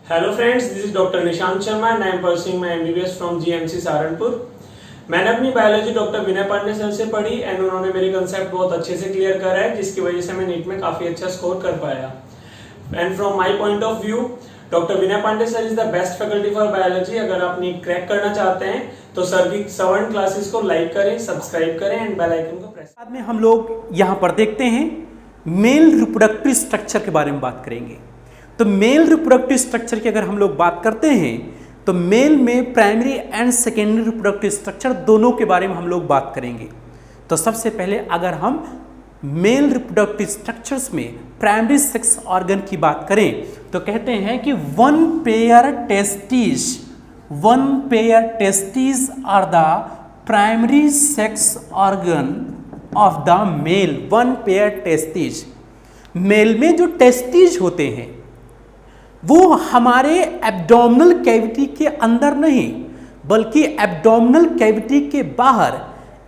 Hello friends, this is doctor Nishant Sharma and I am pursuing my MBBS from GMC Saharanpur. मैंने अपनी biology doctor Vinay Pandey sir से पढ़ी and उन्होंने मेरे कंसेप्ट बहुत अच्छे से क्लियर करा है, जिसकी वजह से मैं नीट में काफी अच्छा स्कोर कर पाया। And from my point of view, doctor Vinay Pandey sir is the best faculty for biology. अगर आप नीट क्रैक करना चाहते हैं तो सर की 7 क्लासेस को लाइक करें, सब्सक्राइब करें एंड बेल आइकन को प्रेस। बाद में हम लोग यहाँ पर देखते हैं मेल रिप्रोडक्टिव स्ट्रक्चर के बारे में बात करेंगे। तो मेल रिप्रोडक्टिव स्ट्रक्चर की अगर हम लोग बात करते हैं तो मेल में primary and secondary reproductive structure दोनों के बारे में हम लोग बात करेंगे। तो सबसे पहले अगर हम मेल रिप्रोडक्टिव स्ट्रक्चर्स में प्राइमरी सेक्स ऑर्गन की बात करें तो कहते हैं कि one pair testis are the primary sex organ of the male. One pair testis, male में जो टेस्टिस होते हैं वो हमारे एब्डोमिनल कैविटी के अंदर नहीं बल्कि एब्डोमिनल कैविटी के बाहर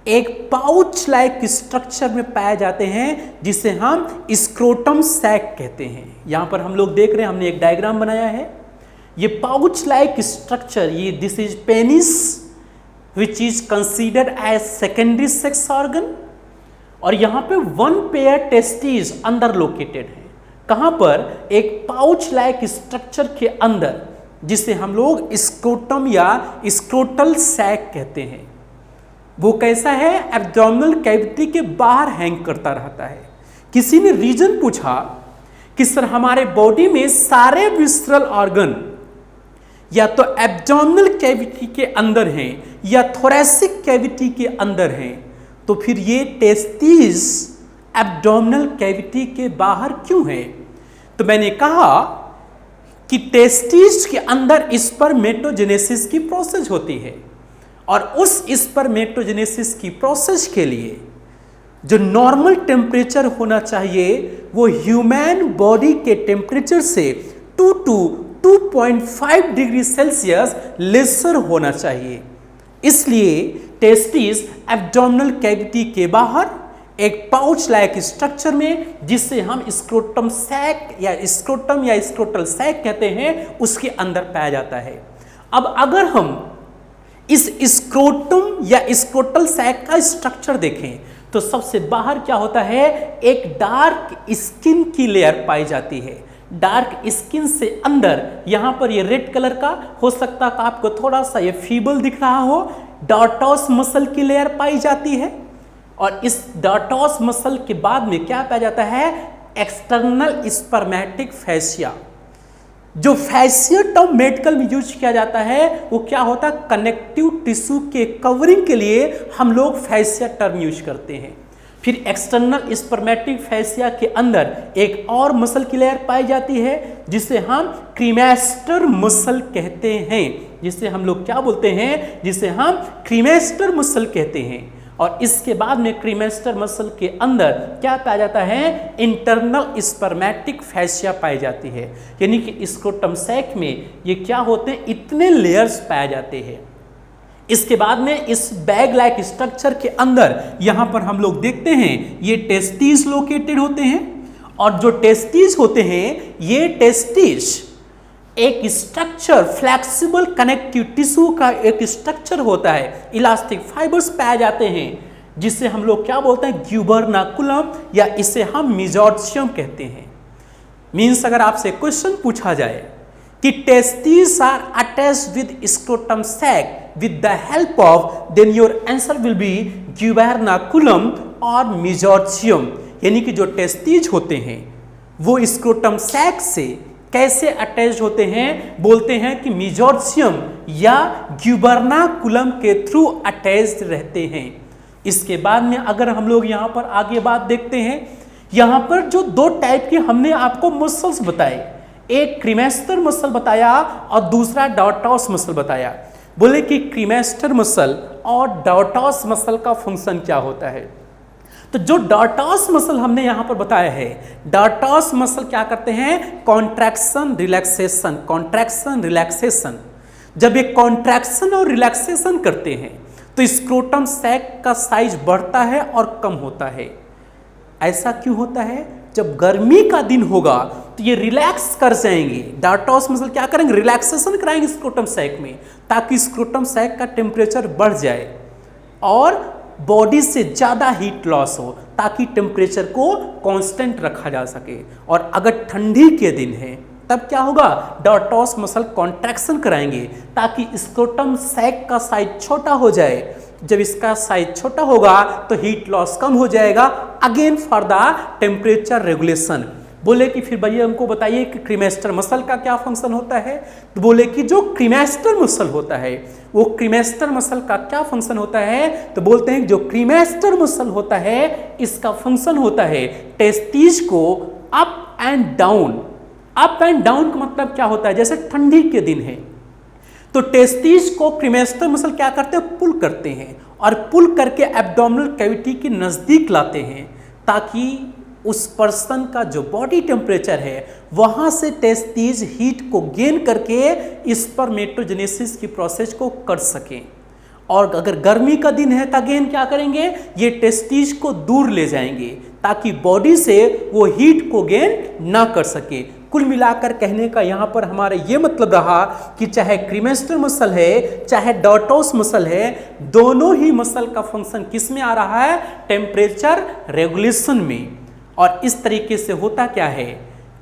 एक पाउच लाइक स्ट्रक्चर में पाए जाते हैं, जिसे हम स्क्रोटम सैक कहते हैं। यहां पर हम लोग देख रहे हैं, हमने एक डायग्राम बनाया है। ये पाउच लाइक स्ट्रक्चर, ये this is penis which is considered as secondary sex organ, और यहां पे वन पेयर टेस्टिस अंदर लोकेटेड है। कहां पर? एक पाउच लाइक स्ट्रक्चर के अंदर, जिसे हम लोग स्क्रोटम या स्क्रोटल सैक कहते हैं। वो कैसा है? एब्डोमिनल कैविटी के बाहर हैंग करता रहता है। किसी ने रीजन पूछा कि सर हमारे बॉडी में सारे विसरल ऑर्गन या तो एब्डोमिनल कैविटी के अंदर हैं या थोरैसिक कैविटी के अंदर हैं, तो फिर ये टेस्टिस एब्डोमिनल कैविटी के बाहर क्यों है? तो मैंने कहा कि टेस्टिस के अंदर स्पर्मेटोजेनेसिस की प्रोसेस होती है, और उस स्पर्मेटोजेनेसिस की प्रोसेस के लिए जो नॉर्मल टेम्परेचर होना चाहिए वो ह्यूमन बॉडी के टेम्परेचर से 2 to 2.5 डिग्री सेल्सियस लेसर होना चाहिए। इसलिए टेस्टिस एब्डोमिनल कैविटी के बाहर एक पाउच लाइक स्ट्रक्चर में, जिसे हम स्क्रोटम सैक या स्क्रोटल सैक कहते हैं, उसके अंदर पाया जाता है। अब अगर हम इस स्क्रोटम या स्क्रोटल सैक का स्ट्रक्चर देखें तो सबसे बाहर क्या होता है? एक डार्क स्किन की लेयर पाई जाती है। डार्क स्किन से अंदर यहां पर ये रेड कलर का हो सकता है, आपको थोड़ा सा ये फीबल दिख रहा हो, डार्टोस मसल की लेयर पाई जाती है। और इस डार्टोस मसल के बाद में क्या पाया जाता है? External spermatic fascia. जो फैसिया टर्म मेडिकल में यूज किया जाता है वो क्या होता है? कनेक्टिव टिश्यू के कवरिंग के लिए हम लोग फैसिया टर्म यूज करते हैं। फिर एक्सटर्नल स्पर्मेटिक फैसिया के अंदर एक और मसल की लेयर पाई जाती है, जिसे हम क्रीमेस्टर मसल कहते हैं। जिसे हम लोग क्या बोलते हैं? जिसे हम क्रीमेस्टर मसल कहते हैं। और इसके बाद में क्रीमेस्टर मसल के अंदर क्या पाया जाता है? इंटरनल स्पर्मेटिक फैसिया पाई जाती है। यानी कि स्क्रोटम सैक में ये क्या होते हैं? इतने लेयर्स पाए जाते हैं। इसके बाद में इस बैग लाइक स्ट्रक्चर के अंदर यहां पर हम लोग देखते हैं ये टेस्टिस लोकेटेड होते हैं, और जो टेस्टिस होते हैं ये टेस्टिस एक स्ट्रक्चर, फ्लेक्सिबल कनेक्टिव टिश्यू का एक स्ट्रक्चर होता है। इलास्टिक फाइबर्स पाए जाते हैं, जिसे हम लोग क्या बोलते हैं? ग्यूबरनाकुलम, या इसे हम मेसोर्टियम कहते हैं। मीन्स अगर आपसे क्वेश्चन पूछा जाए कि testis are attached with scrotum sac with the help of, then your answer will be gubernaculum और मेसोर्टियम। यानी कि जो टेस्टिस होते हैं वो स्क्रोटम सैक से कैसे अटैच होते हैं? बोलते हैं कि मेसोर्टियम या ग्यूबरनाकुलम के थ्रू अटैच्ड रहते हैं। इसके बाद में अगर हम लोग यहाँ पर आगे बात देखते हैं, यहाँ पर जो 2 टाइप के हमने आपको मसल्स बताए, एक क्रीमेस्टर मसल बताया और दूसरा डार्टोस मसल बताया। बोले कि क्रीमेस्टर मसल और डार्टोस मसल का फंक्शन क्या होता है? तो जो डार्टोस मसल हमने यहां पर बताया है, डार्टोस मसल क्या करते हैं? Contraction relaxation, contraction relaxation. जब ये कॉन्ट्रैक्शन और रिलैक्सेशन करते हैं तो स्क्रोटम सैक का साइज बढ़ता है और कम होता है। ऐसा क्यों होता है? जब गर्मी का दिन होगा तो ये रिलैक्स कर जाएंगे। डार्टोस मसल क्या करेंगे, रिलैक्सेशन कराएंगे स्क्रोटम सैक में, ताकि स्क्रोटम सैक का टेम्परेचर बढ़ जाए और बॉडी से ज़्यादा हीट लॉस हो, ताकि टेम्परेचर को कांस्टेंट रखा जा सके। और अगर ठंडी के दिन है तब क्या होगा, डार्टोस मसल कॉन्ट्रैक्शन कराएंगे, ताकि स्क्रोटम सैक का साइज छोटा हो जाए। जब इसका साइज छोटा होगा तो हीट लॉस कम हो जाएगा, again for the temperature regulation. बोले कि फिर भैया हमको बताइए कि क्रीमेस्टर मसल का क्या फंक्शन होता है। तो बोले कि जो क्रीमेस्टर मसल होता है, वो क्रीमेस्टर मसल का क्या फंक्शन होता है। तो बोलते हैं जो क्रीमेस्टर मसल होता है, इसका फंक्शन होता है टेस्टिस को up and down. Up and down का मतलब क्या होता है, जैसे ठंडी के दिन है तो टेस्टिस को क्रीमेस्टर मसल क्या करते हैं, पुल करते हैं, और पुल करके एब्डोमिनल कैविटी के नज़दीक लाते हैं, ताकि उस पर्सन का जो बॉडी टेम्परेचर है वहाँ से टेस्टिस हीट को गेन करके स्पर्मेटोजेनेसिस की प्रोसेस को कर सकें। और अगर गर्मी का दिन है तो अगेन क्या करेंगे, ये टेस्टिस को दूर ले जाएंगे, ताकि बॉडी से वो हीट को गेन ना कर सके। कुल मिलाकर कहने का यहाँ पर हमारा ये मतलब रहा कि चाहे क्रीमेस्टर मसल है, चाहे डार्टोस मसल है, दोनों ही मसल का फंक्शन किस में आ रहा है, टेम्परेचर रेगुलेशन में। और इस तरीके से होता क्या है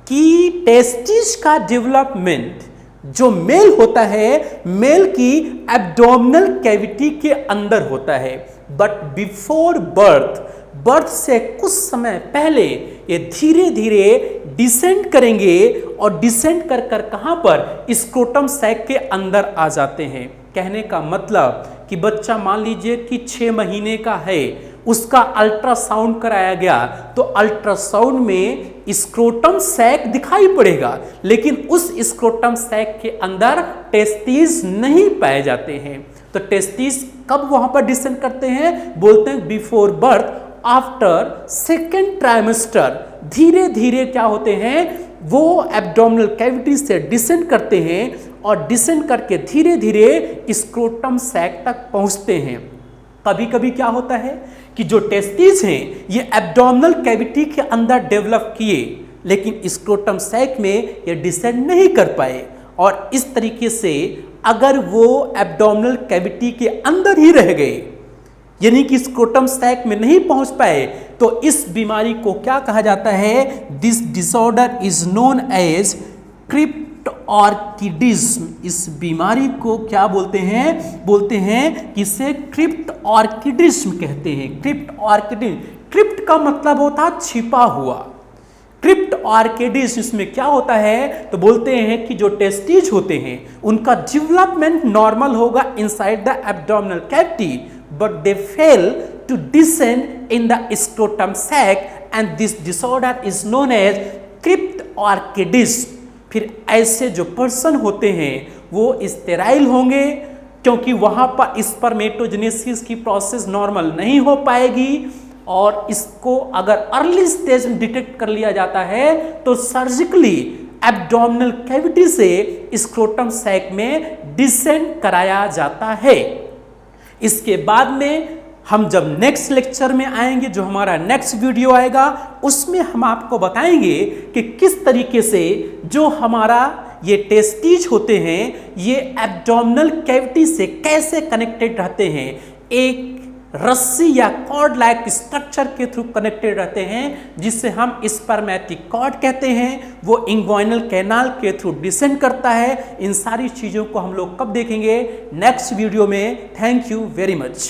कि टेस्टिस का डेवलपमेंट जो मेल होता है, मेल की एब्डोमिनल कैविटी के अंदर होता है, बट बिफोर बर्थ, बर्थ से कुछ समय पहले ये धीरे धीरे डिसेंड करेंगे, और डिसेंड कर कर कहाँ पर, स्क्रोटम सैक के अंदर आ जाते हैं। कहने का मतलब कि बच्चा मान लीजिए कि 6 महीने का है, उसका अल्ट्रासाउंड कराया गया, तो अल्ट्रासाउंड में स्क्रोटम सैक दिखाई पड़ेगा, लेकिन उस स्क्रोटम सैक के अंदर टेस्टिस नहीं पाए जाते हैं। तो टेस्टिस कब वहां पर डिसेंड करते हैं, बोलते हैं before birth, after second trimester. धीरे धीरे क्या होते हैं, वो एब्डोमिनल कैविटी से डिसेंड करते हैं, और डिसेंड करके धीरे धीरे स्क्रोटम सैक तक पहुंचते हैं। कभी कभी क्या होता है कि जो टेस्टिस हैं ये एब्डोमिनल कैविटी के अंदर डेवलप किए, लेकिन स्क्रोटम सैक में ये डिसेंड नहीं कर पाए, और इस तरीके से अगर वो एब्डोमिनल कैविटी के अंदर ही रह गए, यानी कि स्क्रोटम सैक में नहीं पहुंच पाए, तो इस बीमारी को क्या कहा जाता है, this disorder is known as cryptorchidism. इस बीमारी को क्या बोलते हैं, बोलते हैं कि इसे क्रिप्ट ऑर्किडिज्म कहते हैं। क्रिप्ट ऑर्किडिज्म, क्रिप्ट का मतलब होता है छिपा हुआ, क्रिप्ट ऑर्किडिज्म इसमें क्या होता है, तो बोलते हैं कि जो टेस्टिस होते हैं उनका डेवलपमेंट नॉर्मल होगा inside the abdominal cavity, but they fail to descend in the scrotum sac, and this disorder is known as cryptorchidism। फिर ऐसे जो पर्सन होते हैं वो स्टेराइल होंगे, क्योंकि वहाँ पर स्पर्मेटोजेनेसिस की प्रोसेस नॉर्मल नहीं हो पाएगी, और इसको अगर अर्ली स्टेज में डिटेक्ट कर लिया जाता है तो सर्जिकली एब्डोमिनल कैविटी से स्क्रोटम सैक में डिसेंड कराया जाता है। इसके बाद में हम जब नेक्स्ट लेक्चर में आएंगे, जो हमारा नेक्स्ट वीडियो आएगा, उसमें हम आपको बताएंगे कि किस तरीके से जो हमारा ये टेस्टिस होते हैं ये एब्डोमिनल कैविटी से कैसे कनेक्टेड रहते हैं। एक रस्सी या कॉर्ड लाइक स्ट्रक्चर के थ्रू कनेक्टेड रहते हैं, जिससे हम स्पर्मेटिक कॉर्ड कहते हैं। वो इंग्वाइनल कैनाल के थ्रू डिसेंड करता है। इन सारी चीज़ों को हम लोग कब देखेंगे, नेक्स्ट वीडियो में। Thank you very much.